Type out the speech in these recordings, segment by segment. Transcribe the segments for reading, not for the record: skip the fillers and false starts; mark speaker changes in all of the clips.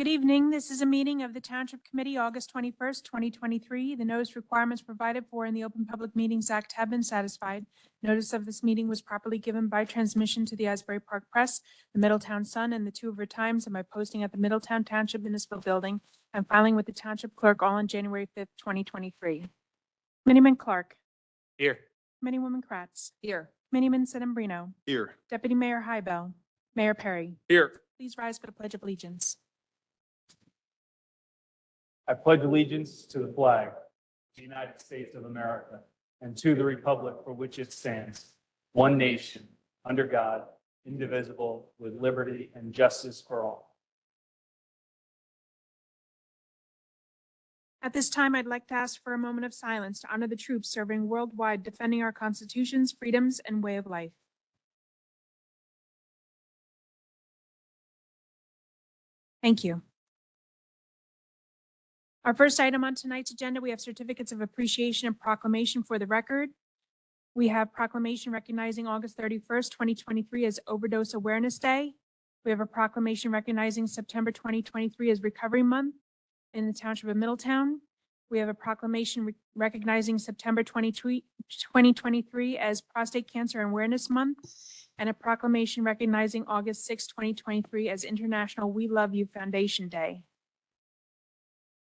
Speaker 1: Good evening. This is a meeting of the Township Committee, August 21st, 2023. The notice requirements provided for in the Open Public Meetings Act have been satisfied. Notice of this meeting was properly given by transmission to the Asbury Park Press, the Middletown Sun, and the Two River Times, and by posting at the Middletown Township Municipal Building and filing with the Township Clerk all on January 5th, 2023. Committeeman Clark.
Speaker 2: Here.
Speaker 1: Committeewoman Kratz.
Speaker 3: Here.
Speaker 1: Committeeman Sedambrino.
Speaker 2: Here.
Speaker 1: Deputy Mayor Hybel. Mayor Perry.
Speaker 2: Here.
Speaker 1: Please rise for the Pledge of Allegiance.
Speaker 4: I pledge allegiance to the flag of the United States of America and to the republic for which it stands, one nation, under God, indivisible, with liberty and justice for all.
Speaker 1: At this time, I'd like to ask for a moment of silence to honor the troops serving worldwide, defending our constitutions, freedoms, and way of life. Thank you. Our first item on tonight's agenda, we have certificates of appreciation and proclamation for the record. We have proclamation recognizing August 31st, 2023 as Overdose Awareness Day. We have a proclamation recognizing September 2023 as Recovery Month in the Township of Middletown. We have a proclamation recognizing September 2023 as Prostate Cancer Awareness Month, and a proclamation recognizing August 6, 2023 as International We Love You Foundation Day.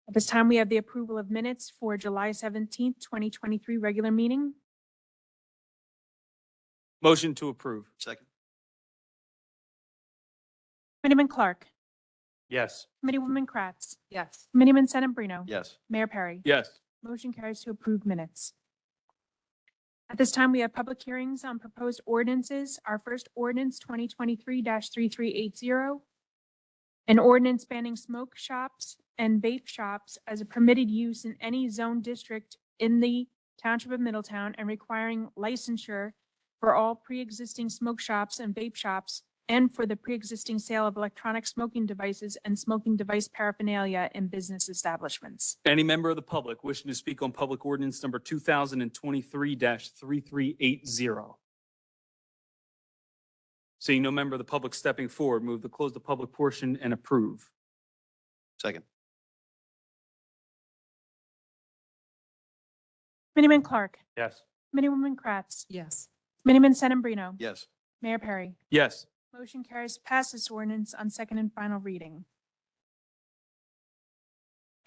Speaker 1: At this time, we have the approval of minutes for July 17th, 2023 regular meeting.
Speaker 2: Motion to approve. Second.
Speaker 1: Committeeman Clark.
Speaker 2: Yes.
Speaker 1: Committeewoman Kratz.
Speaker 3: Yes.
Speaker 1: Committeeman Sedambrino.
Speaker 2: Yes.
Speaker 1: Mayor Perry.
Speaker 2: Yes.
Speaker 1: Motion carries to approve minutes. At this time, we have public hearings on proposed ordinances. Our first ordinance, 2023-3380, an ordinance banning smoke shops and vape shops as a permitted use in any zone district in the Township of Middletown and requiring licensure for all pre-existing smoke shops and vape shops and for the pre-existing sale of electronic smoking devices and smoking device paraphernalia in business establishments.
Speaker 2: Any member of the public wishing to speak on public ordinance number 2023-3380? Seeing no member of the public stepping forward, move to close the public portion and approve. Second.
Speaker 1: Committeeman Clark.
Speaker 2: Yes.
Speaker 1: Committeewoman Kratz.
Speaker 3: Yes.
Speaker 1: Committeeman Sedambrino.
Speaker 2: Yes.
Speaker 1: Mayor Perry.
Speaker 2: Yes.
Speaker 1: Motion carries to pass this ordinance on second and final reading.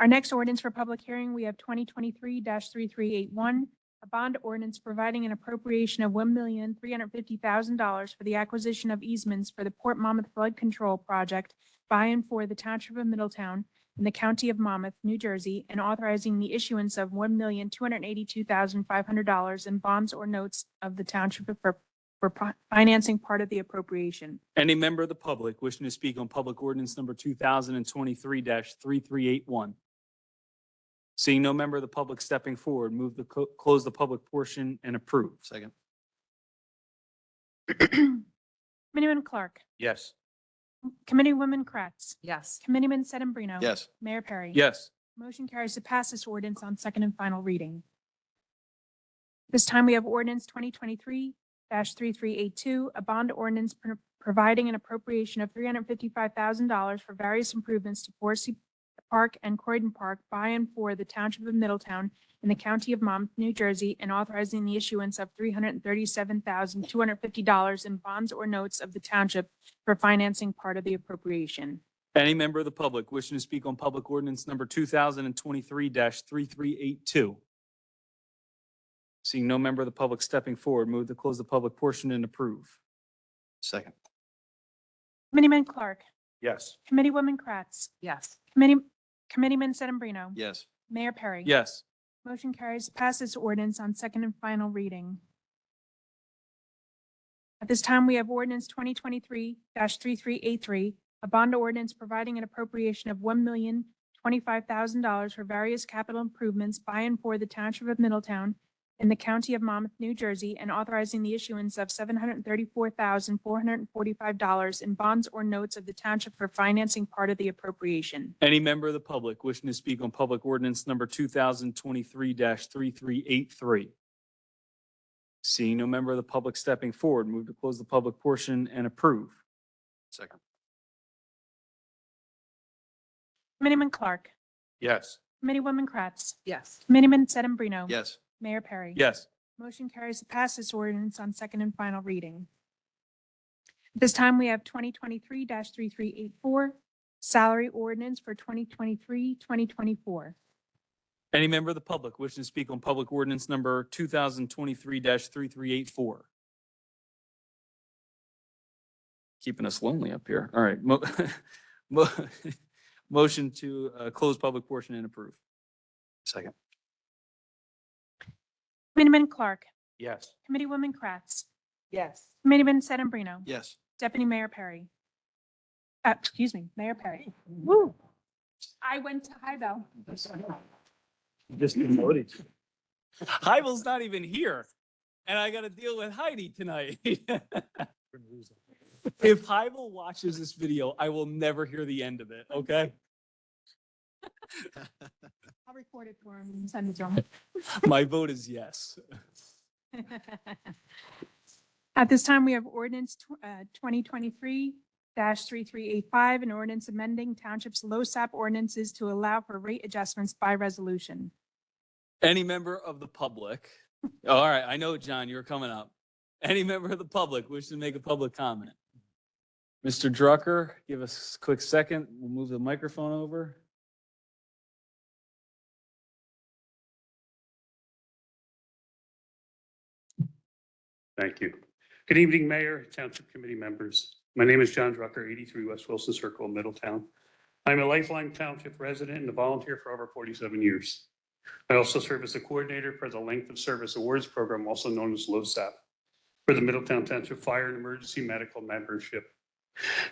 Speaker 1: Our next ordinance for public hearing, we have 2023-3381, a bond ordinance providing an appropriation of $1,350,000 for the acquisition of easements for the Port Monmouth Flood Control Project by and for the Township of Middletown in the County of Monmouth, New Jersey, and authorizing the issuance of $1,282,500 in bonds or notes of the township for financing part of the appropriation.
Speaker 2: Any member of the public wishing to speak on public ordinance number 2023-3381? Seeing no member of the public stepping forward, move to close the public portion and approve. Second.
Speaker 1: Committeeman Clark.
Speaker 2: Yes.
Speaker 1: Committeewoman Kratz.
Speaker 3: Yes.
Speaker 1: Committeeman Sedambrino.
Speaker 2: Yes.
Speaker 1: Mayor Perry.
Speaker 2: Yes.
Speaker 1: Motion carries to pass this ordinance on second and final reading. This time we have ordinance 2023-3382, a bond ordinance providing an appropriation of $355,000 for various improvements to Forsey Park and Croydon Park by and for the Township of Middletown in the County of Monmouth, New Jersey, and authorizing the issuance of $337,250 in bonds or notes of the township for financing part of the appropriation.
Speaker 2: Any member of the public wishing to speak on public ordinance number 2023-3382? Seeing no member of the public stepping forward, move to close the public portion and approve. Second.
Speaker 1: Committeeman Clark.
Speaker 2: Yes.
Speaker 1: Committeewoman Kratz.
Speaker 3: Yes.
Speaker 1: Committeeman Sedambrino.
Speaker 2: Yes.
Speaker 1: Mayor Perry.
Speaker 2: Yes.
Speaker 1: Motion carries to pass this ordinance on second and final reading. At this time, we have ordinance 2023-3383, a bond ordinance providing an appropriation of $1,025,000 for various capital improvements by and for the Township of Middletown in the County of Monmouth, New Jersey, and authorizing the issuance of $734,445 in bonds or notes of the township for financing part of the appropriation.
Speaker 2: Any member of the public wishing to speak on public ordinance number 2023-3383? Seeing no member of the public stepping forward, move to close the public portion and approve. Second.
Speaker 1: Committeeman Clark.
Speaker 2: Yes.
Speaker 1: Committeewoman Kratz.
Speaker 3: Yes.
Speaker 1: Committeeman Sedambrino.
Speaker 5: Yes.
Speaker 1: Mayor Perry.
Speaker 2: Yes.
Speaker 1: Motion carries to pass this ordinance on second and final reading. At this time, we have 2023-3384, salary ordinance for 2023-2024.
Speaker 2: Any member of the public wishing to speak on public ordinance number 2023-3384? Keeping us lonely up here. All right. mo- Motion to close public portion and approve.
Speaker 5: Second.
Speaker 1: Committeeman Clark.
Speaker 2: Yes.
Speaker 1: Committeewoman Kratz.
Speaker 3: Yes.
Speaker 1: Committeeman Sedambrino.
Speaker 5: Yes.
Speaker 1: Deputy Mayor Perry. Excuse me, Mayor Perry. Woo. I went to high bell.
Speaker 4: Just voted.
Speaker 2: Hybel's not even here, and I got to deal with Heidi tonight. If Hybel watches this video, I will never hear the end of it, okay?
Speaker 1: I'll record it for him and send it to him.
Speaker 2: My vote is yes.
Speaker 1: At this time, we have ordinance 2023-3385, an ordinance amending township's LoSAP ordinances to allow for rate adjustments by resolution.
Speaker 2: Any member of the public, all right, I know, John, you're coming up. Any member of the public wishing to make a public comment? Mr. Drucker, give us a quick second. We'll move the microphone over.
Speaker 6: Thank you. Good evening, Mayor, Township Committee members. My name is John Drucker, 83 West Wilson Circle, Middletown. I'm a lifelong township resident and a volunteer for over 47 years. I also serve as a coordinator for the Length of Service Awards Program, also known as LoSAP, for the Middletown Township Fire and Emergency Medical Membership.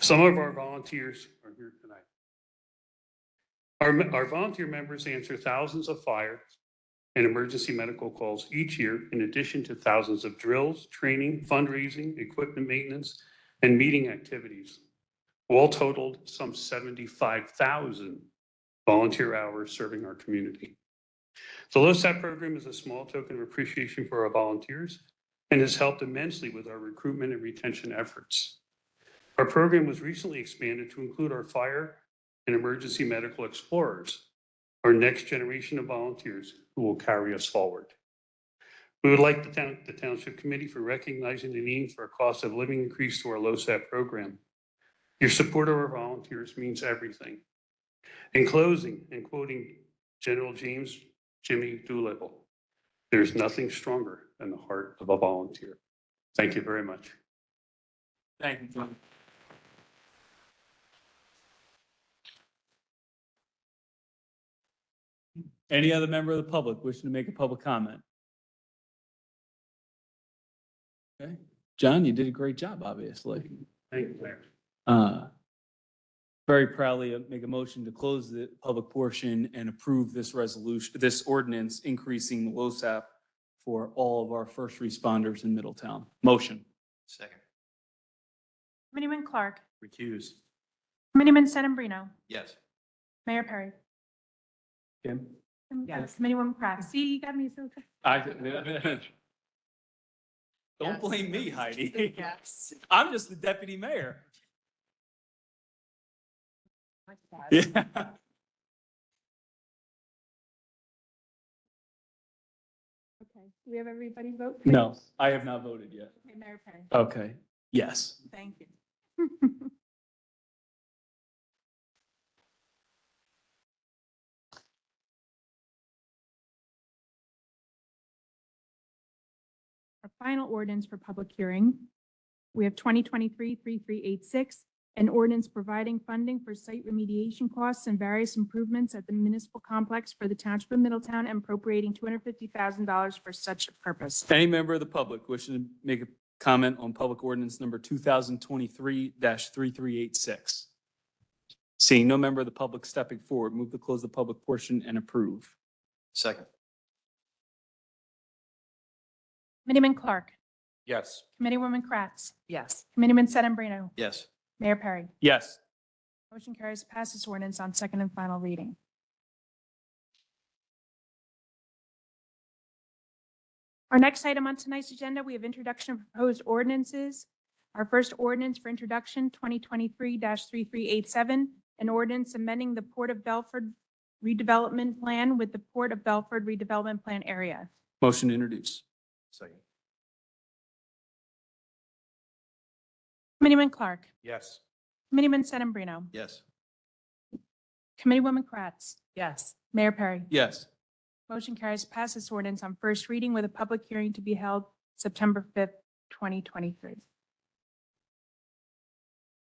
Speaker 6: Some of our volunteers are here tonight. Our volunteer members answer thousands of fire and emergency medical calls each year, in addition to thousands of drills, training, fundraising, equipment maintenance, and meeting activities. All totaled, some 75,000 volunteer hours serving our community. The LoSAP program is a small token of appreciation for our volunteers and has helped immensely with our recruitment and retention efforts. Our program was recently expanded to include our fire and emergency medical explorers, our next generation of volunteers who will carry us forward. We would like the Township Committee for recognizing the need for a cost of living increase to our LoSAP program. Your support of our volunteers means everything. In closing, and quoting General James Jimmy Doolittle, there's nothing stronger than the heart of a volunteer. Thank you very much.
Speaker 2: Thank you, John. Any other member of the public wishing to make a public comment? Okay, John, you did a great job, obviously.
Speaker 6: Thank you, Mayor.
Speaker 2: Very proudly make a motion to close the public portion and approve this resolution, this ordinance increasing the LoSAP for all of our first responders in Middletown. Motion.
Speaker 5: Second.
Speaker 1: Committeeman Clark.
Speaker 2: Recuse.
Speaker 1: Committeeman Sedambrino.
Speaker 5: Yes.
Speaker 1: Mayor Perry.
Speaker 2: Kim?
Speaker 3: Yes.
Speaker 1: Committeewoman Kratz. See, you got me so.
Speaker 2: Don't
Speaker 3: Yes.
Speaker 2: blame me, Heidi.
Speaker 3: Yes.
Speaker 2: I'm just the deputy mayor.
Speaker 3: My God.
Speaker 2: Yeah.
Speaker 1: Okay, do we have everybody vote?
Speaker 2: No, I have not voted yet.
Speaker 1: Okay, Mayor Perry.
Speaker 2: Okay, yes.
Speaker 1: Thank you. Our final ordinance for public hearing, we have 2023-3386, an ordinance providing funding for site remediation costs and various improvements at the municipal complex for the Township of Middletown and appropriating $250,000 for such a purpose.
Speaker 2: Any member of the public wishing to make a comment on public ordinance number 2023-3386? Seeing no member of the public stepping forward, move to close the public portion and approve.
Speaker 5: Second.
Speaker 1: Committeeman Clark.
Speaker 2: Yes.
Speaker 1: Committeewoman Kratz.
Speaker 3: Yes.
Speaker 1: Committeeman Sedambrino.
Speaker 5: Yes.
Speaker 1: Mayor Perry.
Speaker 2: Yes.
Speaker 1: Motion carries to pass this ordinance on second and final reading. Our next item on tonight's agenda, we have introduction of proposed ordinances. Our first ordinance for introduction, 2023-3387, An ordinance amending the Port of Belford redevelopment plan with the Port of Belford redevelopment plan area.
Speaker 2: Motion to introduce.
Speaker 5: Second.
Speaker 1: Committeeman Clark.
Speaker 5: Yes.
Speaker 1: Committeeman Sedambrino.
Speaker 5: Yes.
Speaker 1: Committeewoman Kratz.
Speaker 3: Yes.
Speaker 1: Mayor Perry.
Speaker 2: Yes.
Speaker 1: Motion carries to pass this ordinance on first reading with a public hearing to be held September 5th, 2023.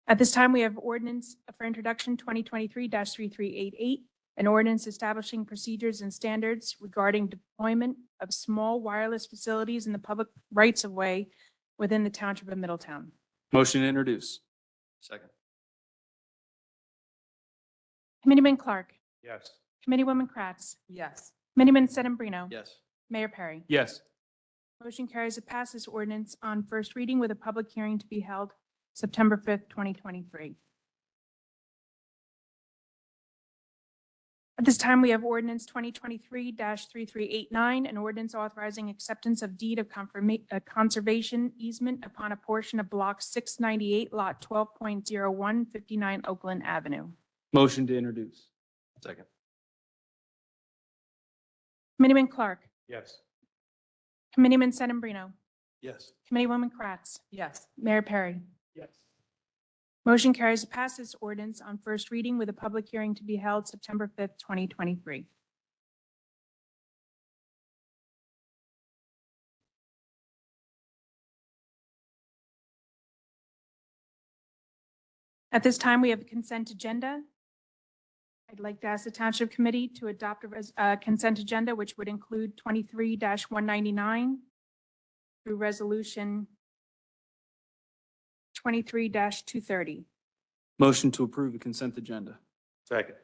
Speaker 1: At this time, we have ordinance for introduction 2023-3388, an ordinance establishing procedures and standards regarding deployment of small wireless facilities in the public rights of way within the Township of Middletown.
Speaker 2: Motion to introduce.
Speaker 5: Second.
Speaker 1: Committeeman Clark.
Speaker 4: Yes.
Speaker 1: Committeewoman Kratz.
Speaker 3: Yes.
Speaker 1: Committeeman Sedambrino.
Speaker 5: Yes.
Speaker 1: Mayor Perry.
Speaker 2: Yes.
Speaker 1: Motion carries to pass this ordinance on first reading with a public hearing to be held September 5th, 2023. At this time, we have ordinance 2023-3389, an ordinance authorizing acceptance of deed of conservation easement upon a portion of block 698, lot 12.01, 59 Oakland Avenue.
Speaker 2: Motion to introduce.
Speaker 5: Second.
Speaker 1: Committeeman Clark.
Speaker 4: Yes.
Speaker 1: Committeeman Sedambrino.
Speaker 5: Yes.
Speaker 1: Committeewoman Kratz.
Speaker 3: Yes.
Speaker 1: Mayor Perry.
Speaker 4: Yes.
Speaker 1: Motion carries to pass this ordinance on first reading with a public hearing to be held September 5th, 2023. At this time, we have a consent agenda. I'd like to ask the Township Committee to adopt a consent agenda, which would include 23-199 through Resolution 23-230.
Speaker 2: Motion to approve the consent agenda.
Speaker 4: Second.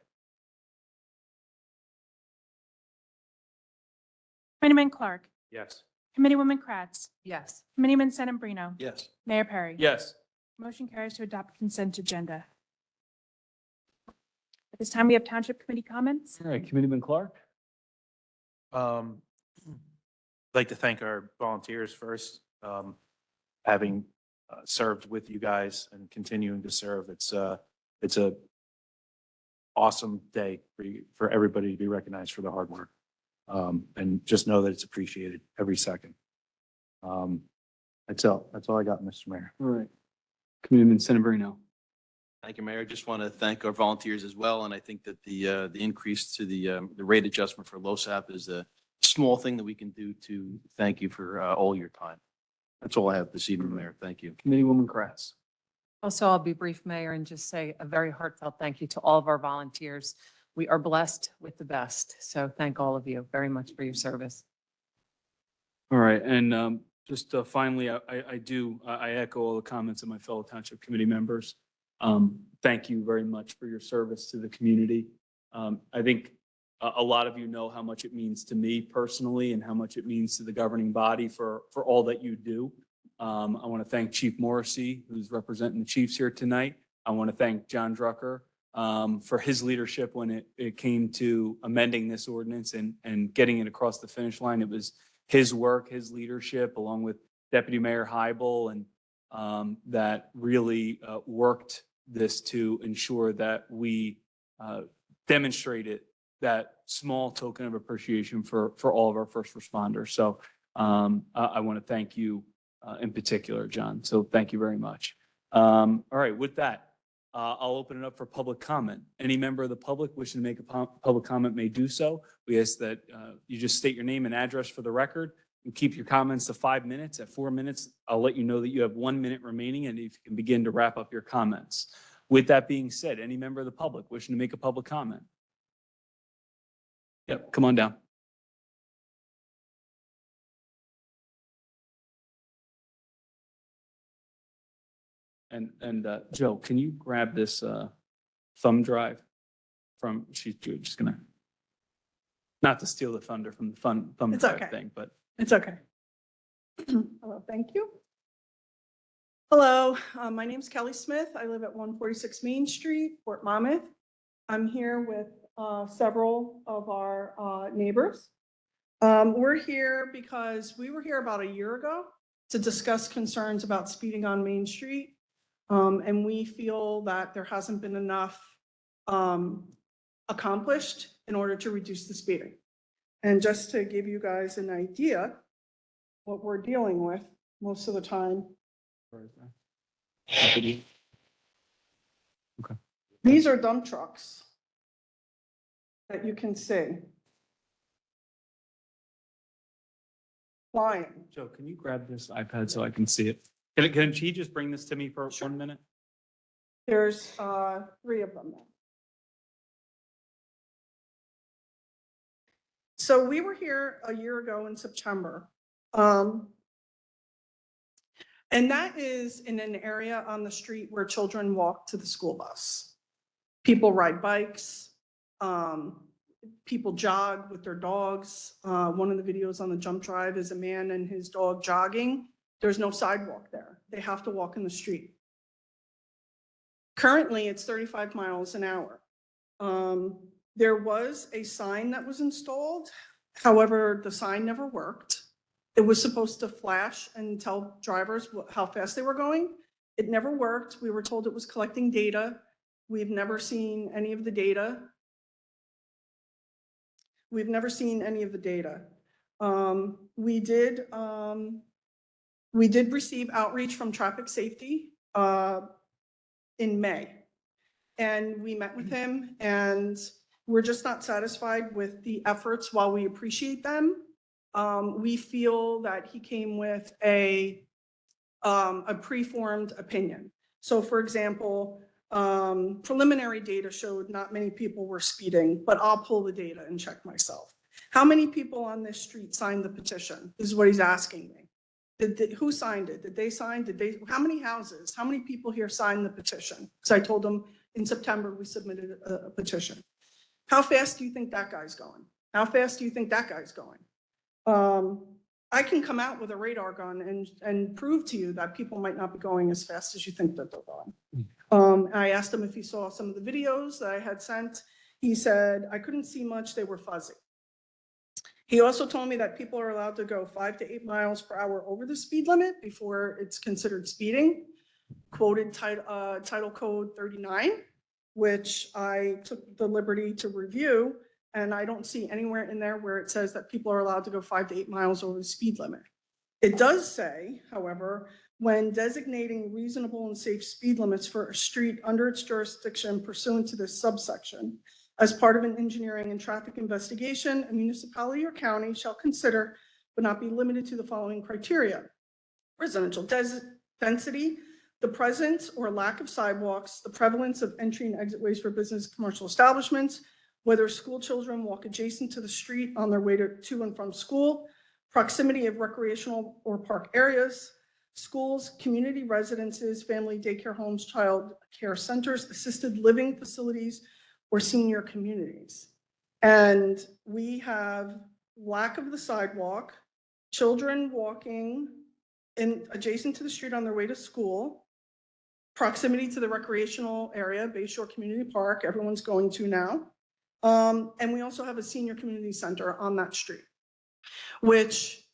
Speaker 1: Committeeman Clark.
Speaker 4: Yes.
Speaker 1: Committeewoman Kratz.
Speaker 3: Yes.
Speaker 1: Committeeman Sedambrino.
Speaker 5: Yes.
Speaker 1: Mayor Perry.
Speaker 2: Yes.
Speaker 1: Motion carries to adopt consent agenda. At this time, we have Township Committee comments.
Speaker 2: All right, Committeeman Clark.
Speaker 7: I'd like to thank our volunteers first. Having served with you guys and continuing to serve, it's a awesome day for everybody to be recognized for the hard work. And just know that it's appreciated every second. That's all I got, Mr. Mayor.
Speaker 2: All right. Committeeman Sedambrino.
Speaker 5: Thank you, Mayor. I just want to thank our volunteers as well. And I think that the increase to the rate adjustment for LoSAP is a small thing that we can do to thank you for all your time. That's all I have this evening, Mayor. Thank you.
Speaker 2: Committeewoman Kratz.
Speaker 3: Also, I'll be brief, Mayor, and just say a very heartfelt thank you to all of our volunteers. We are blessed with the best. So thank all of you very much for your service.
Speaker 2: All right, and just finally, I echo all the comments of my fellow Township Committee members. Thank you very much for your service to the community. I think a lot of you know how much it means to me personally and how much it means to the governing body for all that you do. I want to thank Chief Morrissey, who's representing the chiefs here tonight. I want to thank John Drucker for his leadership when it came to amending this ordinance and getting it across the finish line. It was his work, his leadership, along with Deputy Mayor Hybel, and that really worked this to ensure that we demonstrated that small token of appreciation for all of our first responders. So I want to thank you in particular, John. So thank you very much. All right, with that, I'll open it up for public comment. Any member of the public wishing to make a public comment may do so. We ask that you just state your name and address for the record and keep your comments to 5 minutes. At 4 minutes, I'll let you know that you have 1 minute remaining and if you can begin to wrap up your comments. With that being said, any member of the public wishing to make a public comment? Yep, come on down. And Joe, can you grab this thumb drive from, she's just gonna, not to steal the thunder from the thumb
Speaker 8: It's
Speaker 2: drive
Speaker 8: okay.
Speaker 2: thing, but
Speaker 8: It's okay. Hello, thank you. Hello, my name's Kelly Smith. I live at 146 Main Street, Fort Monmouth. I'm here with several of our neighbors. We're here because we were here about a year ago to discuss concerns about speeding on Main Street. And we feel that there hasn't been enough accomplished in order to reduce the speeding. And just to give you guys an idea, what we're dealing with most of the time. These are dump trucks that you can see flying.
Speaker 2: Joe, can you grab this iPad so I can see it? Can she just bring this to me for 1 minute?
Speaker 8: There's 3 of them now. So we were here a year ago in September. And that is in an area on the street where children walk to the school bus. People ride bikes, people jog with their dogs. One of the videos on the jump drive is a man and his dog jogging. There's no sidewalk there. They have to walk in the street. Currently, it's 35 miles an hour. There was a sign that was installed. However, the sign never worked. It was supposed to flash and tell drivers how fast they were going. It never worked. We were told it was collecting data. We've never seen any of the data. We've never seen any of the data. We did receive outreach from traffic safety in May. And we met with him, and we're just not satisfied with the efforts. While we appreciate them, we feel that he came with a preformed opinion. So for example, preliminary data showed not many people were speeding, but I'll pull the data and check myself. How many people on this street signed the petition? This is what he's asking me. Who signed it? Did they sign? How many houses? How many people here signed the petition? Because I told them in September we submitted a petition. How fast do you think that guy's going? How fast do you think that guy's going? I can come out with a radar gun and prove to you that people might not be going as fast as you think that they're going. I asked him if he saw some of the videos that I had sent. He said, I couldn't see much, they were fuzzy. He also told me that people are allowed to go 5 to 8 miles per hour over the speed limit before it's considered speeding. Quoted Title Code 39, which I took the liberty to review, and I don't see anywhere in there where it says that people are allowed to go 5 to 8 miles over the speed limit. It does say, however, when designating reasonable and safe speed limits for a street under its jurisdiction pursuant to this subsection, as part of an engineering and traffic investigation, a municipality or county shall consider, but not be limited to, the following criteria: residential density, the presence or lack of sidewalks, the prevalence of entry and exit ways for business and commercial establishments, whether school children walk adjacent to the street on their way to and from school, proximity of recreational or park areas, schools, community residences, family daycare homes, child care centers, assisted living facilities, or senior communities. And we have lack of the sidewalk, children walking adjacent to the street on their way to school, proximity to the recreational area, Bay Shore Community Park, everyone's going to now. And we also have a senior community center on that street, which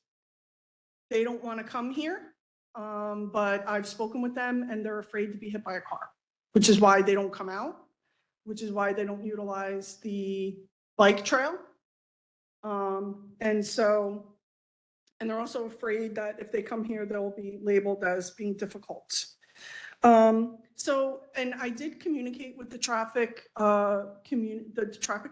Speaker 8: they don't want to come here, but I've spoken with them and they're afraid to be hit by a car, which is why they don't come out, which is why they don't utilize the bike trail. And they're also afraid that if they come here, they'll be labeled as being difficult. And I did communicate with the traffic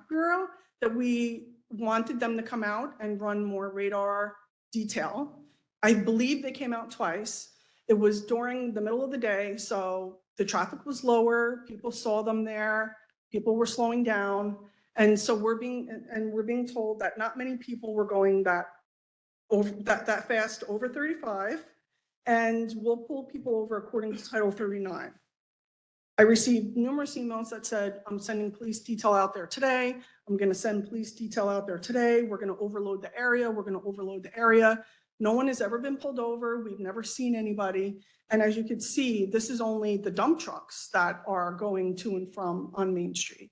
Speaker 8: bureau that we wanted them to come out and run more radar detail. I believe they came out twice. It was during the middle of the day, so the traffic was lower. People saw them there. People were slowing down, and so we're being told that not many people were going that fast over 35. And we'll pull people over according to Title 39. I received numerous emails that said, I'm sending police detail out there today. I'm going to send police detail out there today. We're going to overload the area. We're going to overload the area. No one has ever been pulled over. We've never seen anybody. And as you can see, this is only the dump trucks that are going to and from on Main Street.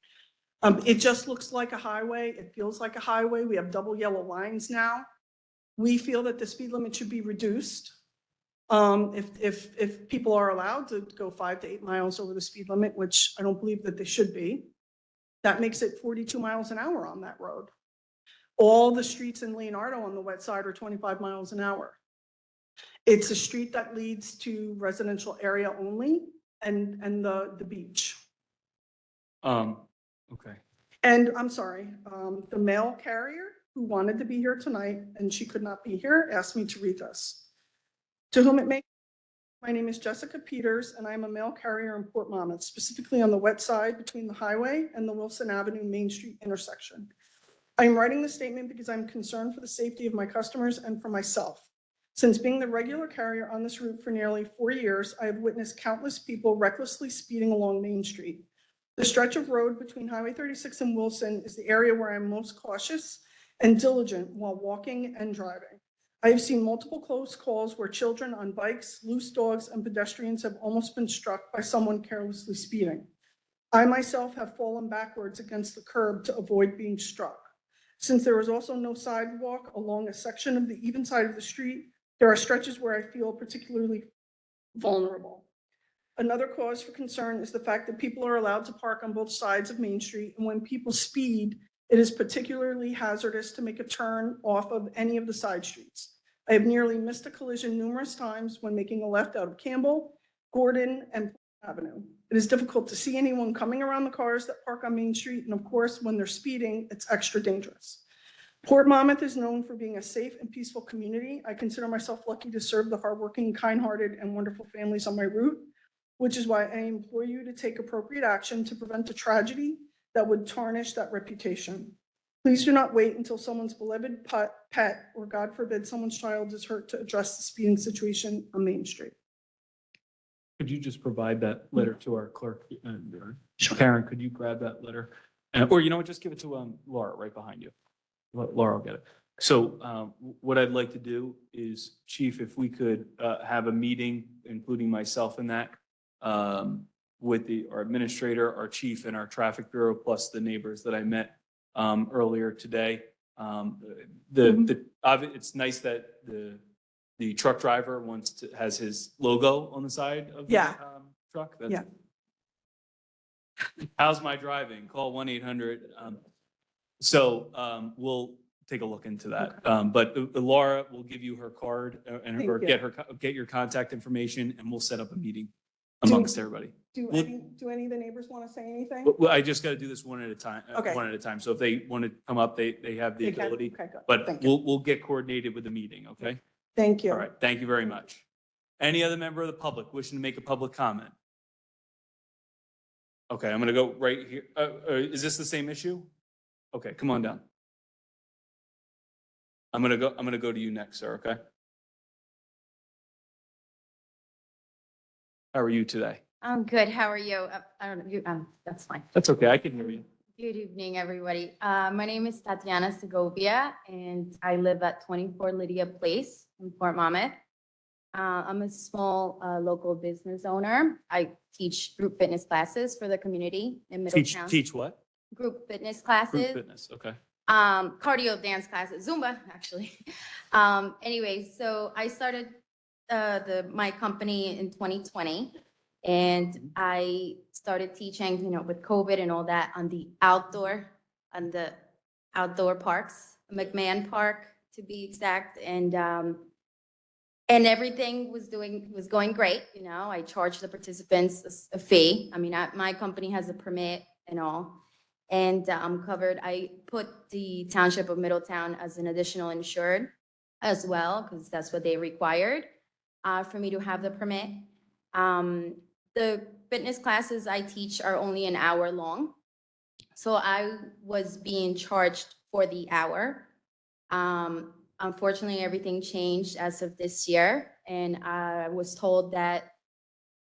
Speaker 8: It just looks like a highway. It feels like a highway. We have double yellow lines now. We feel that the speed limit should be reduced. If people are allowed to go 5 to 8 miles over the speed limit, which I don't believe that they should be. That makes it 42 miles an hour on that road. All the streets in Leonardo on the west side are 25 miles an hour. It's a street that leads to residential area only and the beach.
Speaker 2: Okay.
Speaker 8: And I'm sorry, the mail carrier who wanted to be here tonight and she could not be here asked me to read this. To whom it may, my name is Jessica Peters and I'm a mail carrier in Port Monmouth, specifically on the west side between the highway and the Wilson Avenue Main Street intersection. I am writing this statement because I'm concerned for the safety of my customers and for myself. Since being the regular carrier on this route for nearly 4 years, I have witnessed countless people recklessly speeding along Main Street. The stretch of road between Highway 36 and Wilson is the area where I'm most cautious and diligent while walking and driving. I have seen multiple close calls where children on bikes, loose dogs, and pedestrians have almost been struck by someone carelessly speeding. I myself have fallen backwards against the curb to avoid being struck. Since there is also no sidewalk along a section of the even side of the street, there are stretches where I feel particularly vulnerable. Another cause for concern is the fact that people are allowed to park on both sides of Main Street, and when people speed, it is particularly hazardous to make a turn off of any of the side streets. I have nearly missed a collision numerous times when making a left out of Campbell, Gordon, and Avenue. It is difficult to see anyone coming around the cars that park on Main Street, and of course, when they're speeding, it's extra dangerous. Port Monmouth is known for being a safe and peaceful community. I consider myself lucky to serve the hardworking, kind-hearted, and wonderful families on my route, which is why I implore you to take appropriate action to prevent a tragedy that would tarnish that reputation. Please do not wait until someone's beloved pet, or God forbid, someone's child is hurt to address the speeding situation on Main Street.
Speaker 2: Could you just provide that letter to our clerk?
Speaker 8: Sure.
Speaker 2: Karen, could you grab that letter? Or you know what, just give it to Laura right behind you. Laura will get it. So what I'd like to do is, Chief, if we could have a meeting, including myself in that, with our administrator, our chief, and our traffic bureau, plus the neighbors that I met earlier today. It's nice that the truck driver has his logo on the side of the
Speaker 8: Yeah.
Speaker 2: truck.
Speaker 8: Yeah.
Speaker 2: How's my driving? Call 1-800. So we'll take a look into that.
Speaker 8: Okay.
Speaker 2: But Laura will give you her card and
Speaker 8: Thank
Speaker 2: or
Speaker 8: you.
Speaker 2: get your contact information, and we'll set up a meeting amongst everybody.
Speaker 8: Do any of the neighbors want to say anything?
Speaker 2: Well, I just got to do this one at a time.
Speaker 8: Okay.
Speaker 2: One at a time. So if they want to come up, they have the
Speaker 8: They can?
Speaker 2: ability.
Speaker 8: Okay, good.
Speaker 2: But
Speaker 8: Thank you.
Speaker 2: we'll get coordinated with the meeting. Okay.
Speaker 8: Thank you.
Speaker 2: All right. Thank you very much. Any other member of the public wishing to make a public comment? Okay, I'm going to go right here. Is this the same issue? Okay, come on down. I'm going to go to you next, sir. Okay. How are you today?
Speaker 9: I'm good. How are you? I don't know. That's fine.
Speaker 2: That's okay. I can hear you.
Speaker 9: Good evening, everybody. My name is Tatiana Segovia, and I live at 24 Lydia Place in Port Monmouth. I'm a small local business owner. I teach group fitness classes for the community in Middletown.
Speaker 2: Teach what?
Speaker 9: Group fitness
Speaker 2: Group
Speaker 9: classes.
Speaker 2: fitness. Okay.
Speaker 9: Cardio dance classes, Zumba, actually. Anyway, so I started my company in 2020. And I started teaching, with COVID and all that on the outdoor parks, McMahon Park to be exact. And everything was going great. I charged the participants a fee. I mean, my company has a permit and all. And I'm covered. I put the Township of Middletown as an additional insured as well, because that's what they required for me to have the permit. The fitness classes I teach are only an hour long. So I was being charged for the hour. Unfortunately, everything changed as of this year. And I was told that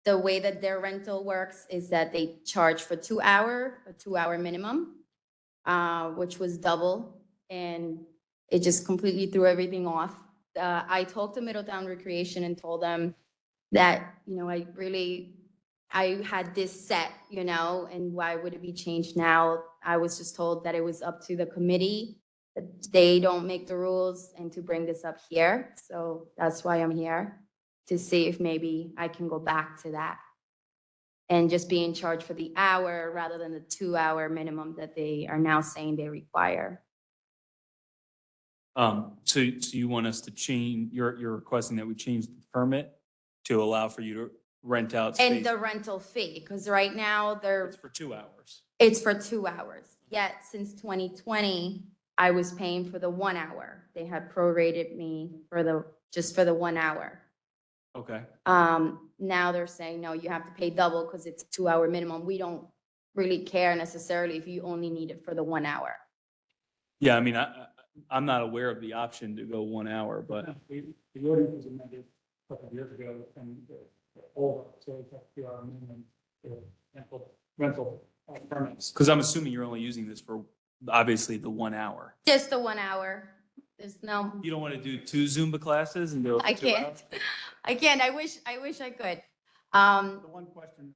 Speaker 9: the way that their rental works is that they charge for a 2-hour minimum, which was double. And it just completely threw everything off. I talked to Middletown Recreation and told them that, I had this set, and why would it be changed now? I was just told that it was up to the committee, that they don't make the rules, and to bring this up here. So that's why I'm here, to see if maybe I can go back to that. and just being charged for the hour rather than the 2-hour minimum that they are now saying they require.
Speaker 2: So you want us to change, you're requesting that we change the permit to allow for you to rent out
Speaker 9: And
Speaker 2: space?
Speaker 9: the rental fee, because right now
Speaker 2: It's for 2 hours.
Speaker 9: it's for 2 hours. Yet since 2020, I was paying for the 1 hour. They had prorated me just for the 1 hour.
Speaker 2: Okay.
Speaker 9: Now they're saying, no, you have to pay double because it's a 2-hour minimum. We don't really care necessarily if you only need it for the 1 hour.
Speaker 2: Yeah, I mean, I'm not aware of the option to go 1 hour, but
Speaker 4: The ordinance was amended a couple of years ago, and all, so it's up to our minimum rental permits.
Speaker 2: because I'm assuming you're only using this for obviously the 1 hour.
Speaker 9: Just the 1 hour. There's no,
Speaker 2: You don't want to do 2 Zumba classes and do it for
Speaker 9: I
Speaker 2: 2 hours?
Speaker 9: can't. I can't. I wish I could.
Speaker 4: The one question,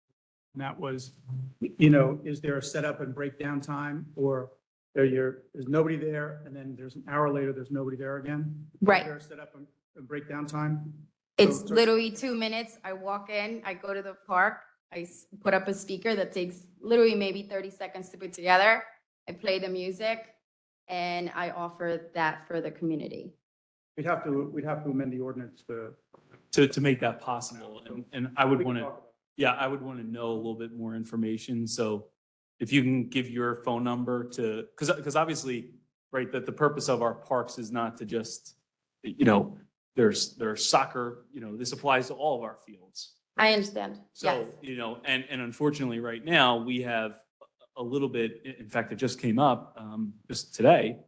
Speaker 4: and that was, is there a setup and breakdown time, or there's nobody there, and then there's an hour later, there's nobody there again?
Speaker 9: Right.
Speaker 4: Is there a setup and breakdown time?
Speaker 9: It's
Speaker 4: So-
Speaker 9: literally 2 minutes. I walk in, I go to the park, put up a speaker that takes literally maybe 30 seconds to put together. I play the music and I offer that for the community.
Speaker 4: We'd have to amend the ordinance to.
Speaker 2: To make that possible. And I would
Speaker 4: We can
Speaker 2: want to,
Speaker 4: talk about it.
Speaker 2: yeah, I would want to know a little bit more information. So if you can give your phone number to, because obviously, right, that the purpose of our parks is not to just, there's soccer, this applies to all of our fields.
Speaker 9: I understand.
Speaker 2: So,
Speaker 9: Yes.
Speaker 2: and unfortunately, right now, we have a little bit, in fact, it just came up just today,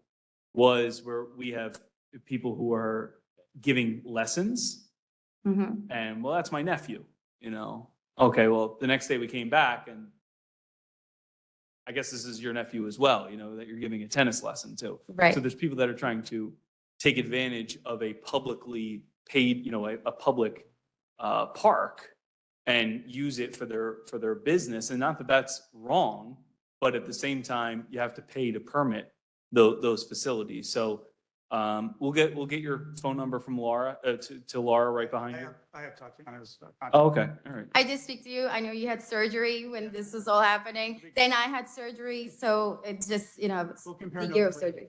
Speaker 2: was where we have people who are giving lessons.
Speaker 9: Mhm.
Speaker 2: And well, that's my nephew, Okay, well, the next day we came back and I guess this is your nephew as well, that you're giving a tennis lesson to.
Speaker 9: Right.
Speaker 2: So there's people that are trying to take advantage of a publicly paid, a public park and use it for their business. And not that that's wrong, but at the same time, you have to pay to permit those facilities. So we'll get your phone number from Laura, to Laura right behind you.
Speaker 4: I have talked to Anna's contact.
Speaker 2: Oh, okay, all right.
Speaker 9: I did speak to you. I know you had surgery when this was all happening. Then I had surgery. So it's just,
Speaker 4: We'll compare
Speaker 9: the year of
Speaker 4: notes.
Speaker 9: surgery.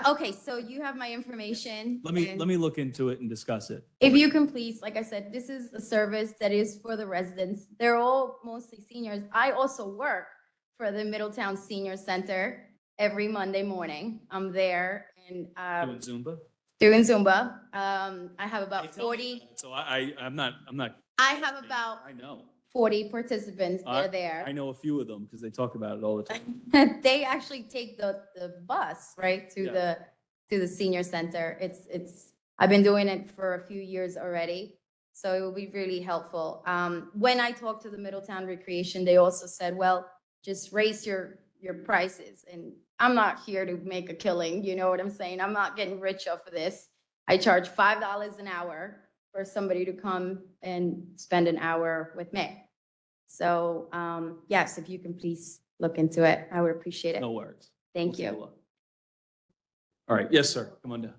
Speaker 9: Okay, so you have my information.
Speaker 2: Let me
Speaker 9: and
Speaker 2: look into it and discuss it.
Speaker 9: If you can please, like I said, this is a service that is for the residents. They're all mostly seniors. I also work for the Middletown Senior Center every Monday morning. I'm there and
Speaker 2: Doing Zumba?
Speaker 9: doing Zumba. I have about 40.
Speaker 2: So I'm not.
Speaker 9: I have about
Speaker 2: I know.
Speaker 9: 40 participants. They're
Speaker 2: I
Speaker 9: there.
Speaker 2: know a few of them because they talk about it all the time.
Speaker 9: They actually take the bus, right, to
Speaker 2: Yeah.
Speaker 9: the senior center. I've been doing it for a few years already, so it will be really helpful. When I talked to the Middletown Recreation, they also said, well, just raise your prices. And I'm not here to make a killing, you know what I'm saying? I'm not getting rich off of this. I charge $5 an hour for somebody to come and spend an hour with me. So, yes, if you can please look into it, I would appreciate it.
Speaker 2: No worries.
Speaker 9: Thank
Speaker 2: We'll take a
Speaker 9: you.
Speaker 2: look. All right, yes, sir, come on down.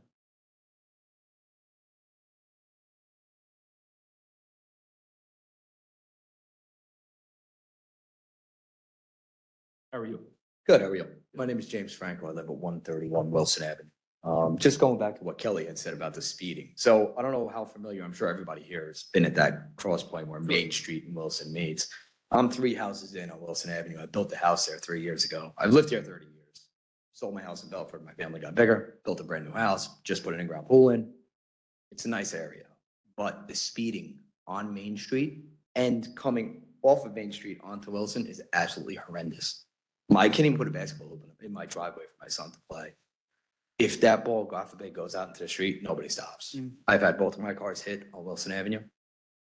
Speaker 2: How are you?
Speaker 10: Good, how are you? My name is James Franco. I live at 131 Wilson Avenue. Just going back to what Kelly had said about the speeding. So I don't know how familiar, I'm sure everybody here has been at that cross point where Main Street and Wilson meets. I'm 3 houses in on Wilson Avenue. I built a house there 3 years ago. I've lived here 30 years. Sold my house in Belford. My family got bigger, built a brand new house, just put an in-ground pool in. It's a nice area, but the speeding on Main Street and coming off of Main Street onto Wilson is absolutely horrendous. I can't even put a basketball hoop in my driveway for my son to play. If that ball, God forbid, goes out into the street, nobody stops. I've had both of my cars hit on Wilson Avenue.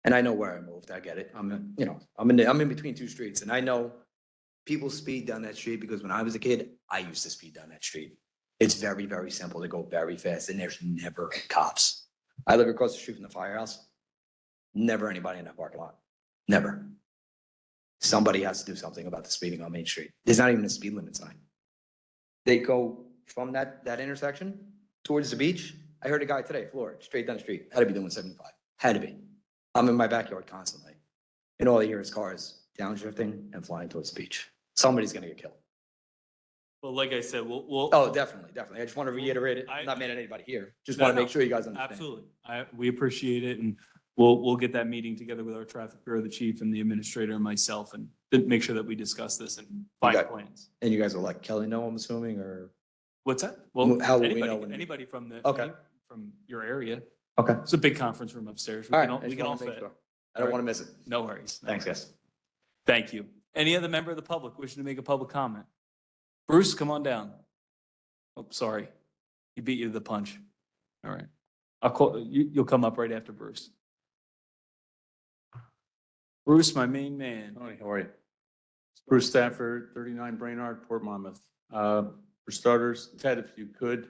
Speaker 10: And I know where I moved. I get it. I'm in between 2 streets, and I know people speed down that street because when I was a kid, I used to speed down that street. It's very, very simple to go very fast, and there's never cops. I live across the street from the firehouse. Never anybody in that parking lot. Never. Somebody has to do something about the speeding on Main Street. There's not even a speed limit sign. They go from that intersection towards the beach. I heard a guy today, Florida, straight down the street, had to be doing 75. Had to be. I'm in my backyard constantly. and all you hear is cars downshifting and flying towards the beach. Somebody's gonna get killed.
Speaker 2: Well, like I said, we'll.
Speaker 10: Oh, definitely, definitely. I just want to reiterate it. I'm not mad at anybody here. Just want to make sure you guys understand.
Speaker 2: Absolutely. We appreciate it, and we'll get that meeting together with our traffic bureau, the chief and the administrator and myself, and then make sure that we discuss this and find
Speaker 10: got-
Speaker 2: plans.
Speaker 10: And you guys will let Kelly know, I'm assuming, or?
Speaker 2: What's that? Well,
Speaker 10: How will we
Speaker 2: anybody,
Speaker 10: know when-
Speaker 2: anybody from the,
Speaker 10: Okay.
Speaker 2: from your area.
Speaker 10: Okay.
Speaker 2: It's a big conference room upstairs. We
Speaker 10: All
Speaker 2: can
Speaker 10: right.
Speaker 2: all,
Speaker 10: I
Speaker 2: we
Speaker 10: just
Speaker 2: can all
Speaker 10: wanna make
Speaker 2: fit.
Speaker 10: sure. I don't want to miss it.
Speaker 2: No worries.
Speaker 10: Thanks, guys.
Speaker 2: Thank you. Any other member of the public wishing to make a public comment? Bruce, come on down. Oh, sorry. He beat you to the punch. All right. I'll call, you'll come up right after Bruce. Bruce, my main man.
Speaker 11: Tony, how are you? Bruce Stafford, 39 Brainerd, Port Monmouth. For starters, Ted, if you could,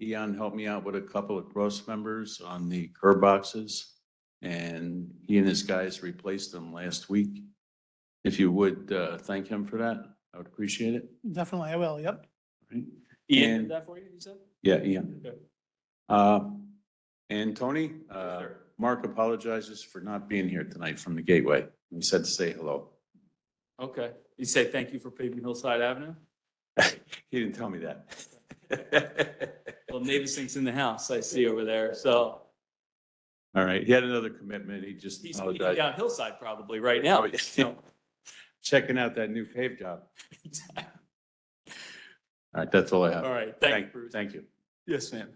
Speaker 11: Eon helped me out with a couple of cross members on the curb boxes, and he and his guys replaced them last week. If you would thank him for that, I would appreciate it.
Speaker 12: Definitely, I will, yep.
Speaker 2: Ian
Speaker 11: And-
Speaker 2: did that for you, you said?
Speaker 11: Yeah, Ian.
Speaker 2: Okay.
Speaker 11: And Tony,
Speaker 2: sir.
Speaker 11: Mark apologizes for not being here tonight from the Gateway. He said to say hello.
Speaker 2: Okay. You say thank you for paving Hillside Avenue?
Speaker 11: He didn't tell me that.
Speaker 2: Well, Navising's in the house, I see over there, so
Speaker 11: All right, he had another commitment. He just
Speaker 2: he's
Speaker 11: apologized.
Speaker 2: down Hillside probably right now.
Speaker 11: Oh, yeah. Checking out that new pave job. All right, that's all I have.
Speaker 2: All right, thank you, Bruce.
Speaker 11: Thank you.
Speaker 2: Yes, ma'am.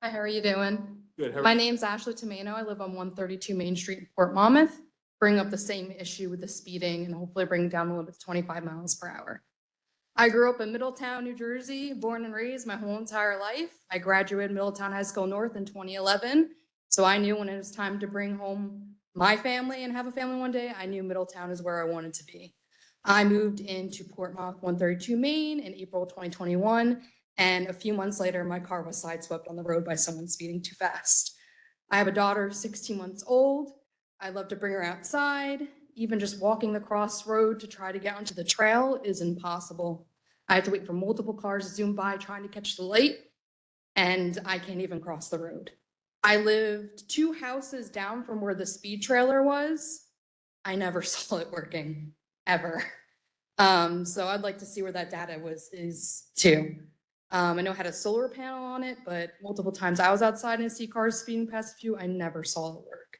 Speaker 13: Hi, how are you doing?
Speaker 2: Good. how are
Speaker 13: My
Speaker 2: you?
Speaker 13: name's Ashley Tomano. I live on 132 Main Street in Port Monmouth. Bring up the same issue with the speeding and hopefully bring down the limit to 25 miles per hour. I grew up in Middletown, New Jersey, born and raised my whole entire life. I graduated Middletown High School North in 2011. So I knew when it was time to bring home my family and have a family one day, I knew Middletown is where I wanted to be. I moved into Portsmouth 132 Main in April 2021, and a few months later, my car was sideswept on the road by someone speeding too fast. I have a daughter, 16 months old. I love to bring her outside. Even just walking the crossroad to try to get onto the trail is impossible. I have to wait for multiple cars to zoom by trying to catch the light, and I can't even cross the road. I lived 2 houses down from where the speed trailer was. I never saw it working, ever. So I'd like to see where that data is too. I know it had a solar panel on it, but multiple times I was outside and see cars speeding past a few, I never saw it work.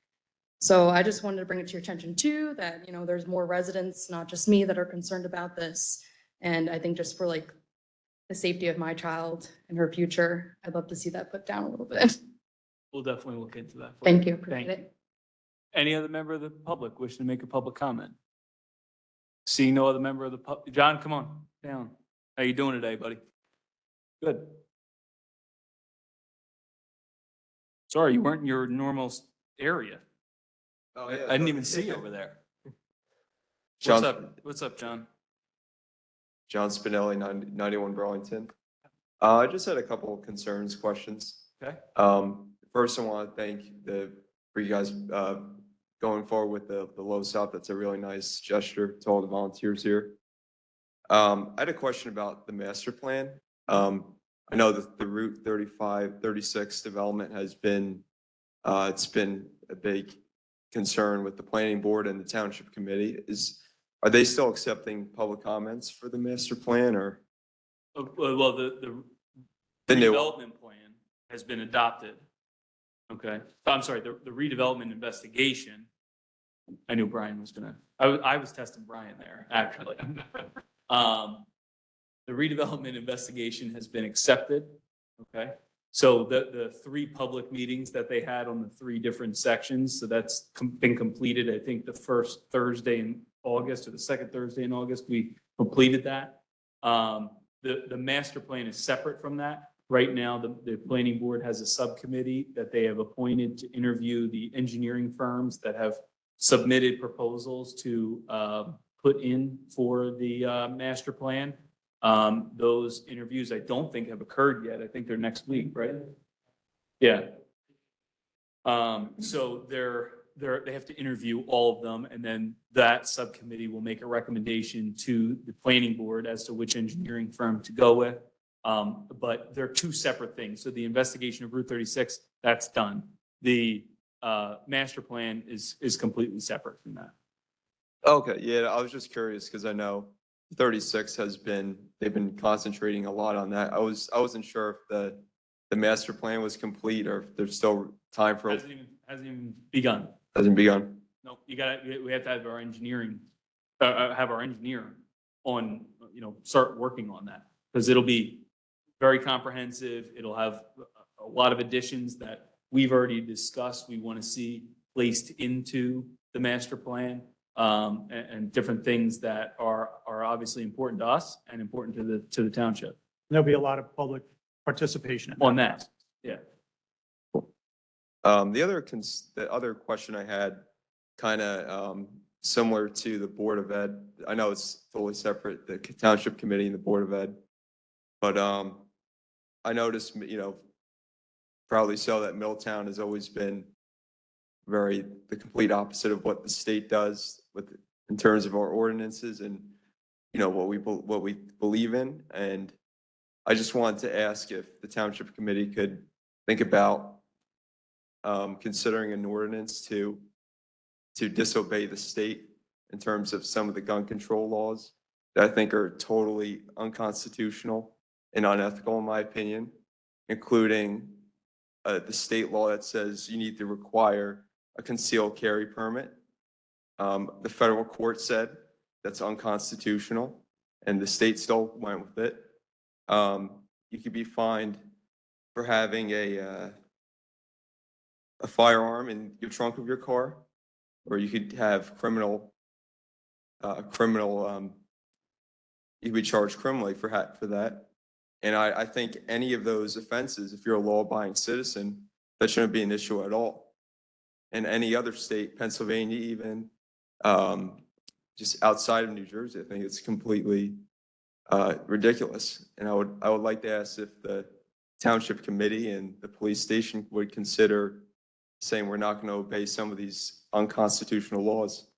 Speaker 13: So I just wanted to bring it to your attention too, that, there's more residents, not just me, that are concerned about this. And I think just for like the safety of my child and her future, I'd love to see that put down a little bit.
Speaker 2: We'll definitely look into that. for
Speaker 13: Thank you, appreciate
Speaker 2: Thank you.
Speaker 13: it.
Speaker 2: Any other member of the public wishing to make a public comment? Seeing no other member of the John, come on down. How you doing today, buddy? Good. Sorry, you weren't in your normal area.
Speaker 14: Oh,
Speaker 2: I didn't even see you over there.
Speaker 14: John-
Speaker 2: What's up? What's up, John?
Speaker 14: John Spinelli, 91 Burlington. I just had a couple of concerns, questions.
Speaker 2: Okay.
Speaker 14: First, I want to thank for you guys going forward with the low stop. That's a really nice gesture to all the volunteers here. I had a question about the master plan. I know that the Route 35, 36 development has been, it's been a big concern with the planning board and the township committee. Are they still accepting public comments for the master plan, or?
Speaker 2: Well, the
Speaker 14: The new one.
Speaker 2: redevelopment plan has been adopted. Okay, I'm sorry, the redevelopment investigation. I knew Brian was gonna, I was testing Brian there, actually. The redevelopment investigation has been accepted, okay? So the 3 public meetings that they had on the 3 different sections, so that's been completed. I think the first Thursday in August or the second Thursday in August, we completed that. The master plan is separate from that. Right now, the planning board has a subcommittee that they have appointed to interview the engineering firms that have submitted proposals to put in for the master plan. Those interviews, I don't think have occurred yet. I think they're next week, right? Yeah. So they have to interview all of them, and then that subcommittee will make a recommendation to the planning board as to which engineering firm to go with. But they're two separate things. So the investigation of Route 36, that's done. The master plan is completely separate from that.
Speaker 14: Okay, yeah, I was just curious because I know 36 they've been concentrating a lot on that. I wasn't sure if the master plan was complete or if there's still time for,
Speaker 2: Hasn't even begun.
Speaker 14: hasn't begun.
Speaker 2: No, we have to have our engineering, have our engineer on, start working on that. Because it'll be very comprehensive. It'll have a lot of additions that we've already discussed we want to see placed into the master plan, and different things that are obviously important to us and important to the township
Speaker 4: There'll be a lot of public participation in
Speaker 2: on that. Yeah.
Speaker 14: The other question I had, kind of similar to the Board of Ed. I know it's totally separate, the Township Committee and the Board of Ed. But I noticed, probably so, that Middletown has always been the complete opposite of what the state does in terms of our ordinances and, what we believe in. And I just wanted to ask if the Township Committee could think about considering an ordinance to disobey the state in terms of some of the gun control laws that I think are totally unconstitutional and unethical, in my opinion, including the state law that says you need to require a concealed carry permit. The federal court said that's unconstitutional, and the state still went with it. You could be fined for having a firearm in your trunk of your car, or you could have you could be charged criminally for that. And I think any of those offenses, if you're a law-abiding citizen, that shouldn't be an issue at all. And any other state, Pennsylvania even, just outside of New Jersey, I think it's completely ridiculous. And I would like to ask if the Township Committee and the police station would consider saying we're not going to obey some of these unconstitutional laws.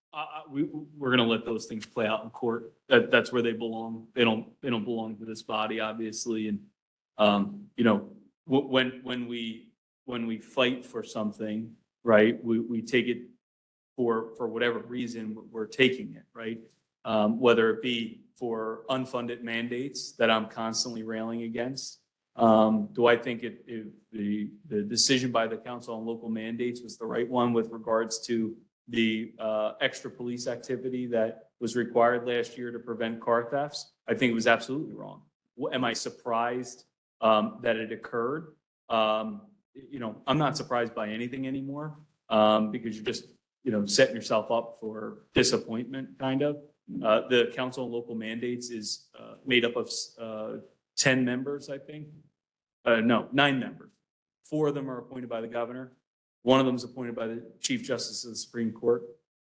Speaker 2: We're going to let those things play out in court. That's where they belong. They don't belong to this body, obviously. And when we fight for something, right, we take it for whatever reason we're taking it, right? Whether it be for unfunded mandates that I'm constantly railing against. Do I think the decision by the Council on Local Mandates was the right one with regards to the extra police activity that was required last year to prevent car thefts? I think it was absolutely wrong. Am I surprised that it occurred? I'm not surprised by anything anymore, because you're just, setting yourself up for disappointment, kind of. The Council on Local Mandates is made up of 10 members, I think. No, 9 members. 4 of them are appointed by the governor. 1 of them is appointed by the Chief Justice of the Supreme Court.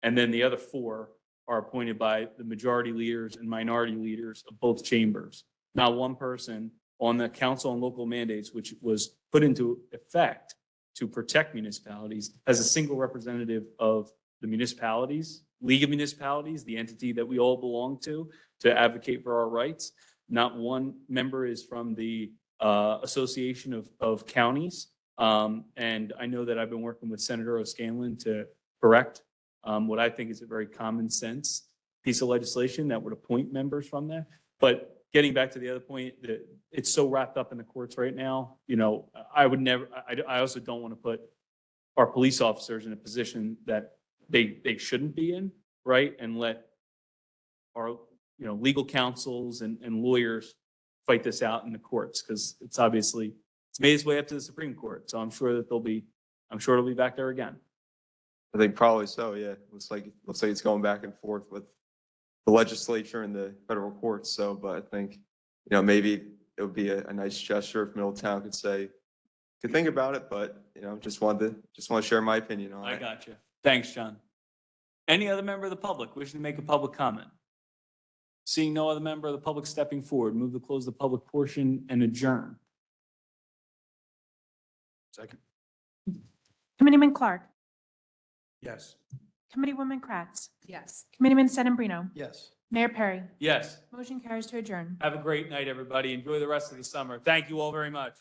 Speaker 2: And then the other 4 are appointed by the majority leaders and minority leaders of both chambers. Not one person on the Council on Local Mandates, which was put into effect to protect municipalities, has a single representative of the municipalities, League of Municipalities, the entity that we all belong to advocate for our rights. Not one member is from the Association of Counties. And I know that I've been working with Senator O'Scanlan to correct what I think is a very common sense piece of legislation that would appoint members from there. But getting back to the other point, that it's so wrapped up in the courts right now, I would never, I also don't want to put our police officers in a position that they shouldn't be in, right? And let our, legal counsels and lawyers fight this out in the courts, because it's made its way up to the Supreme Court. So I'm sure that it'll be back there again.
Speaker 14: I think probably so, yeah. Looks like it's going back and forth with the legislature and the federal courts. So, but I think, maybe it would be a nice gesture if Middletown could think about it, but, just want to share my opinion on it.
Speaker 2: I got you. Thanks, John. Any other member of the public wishing to make a public comment? Seeing no other member of the public stepping forward, move to close the public portion and adjourn.
Speaker 7: Second.
Speaker 1: Committeeman Clark.
Speaker 7: Yes.
Speaker 1: Committeewoman Kratz.
Speaker 3: Yes.
Speaker 1: Committeeman Sedambrino.
Speaker 7: Yes.
Speaker 1: Mayor Perry.
Speaker 2: Yes.
Speaker 1: Motion carries to adjourn.
Speaker 2: Have a great night, everybody. Enjoy the rest of the summer. Thank you all very much.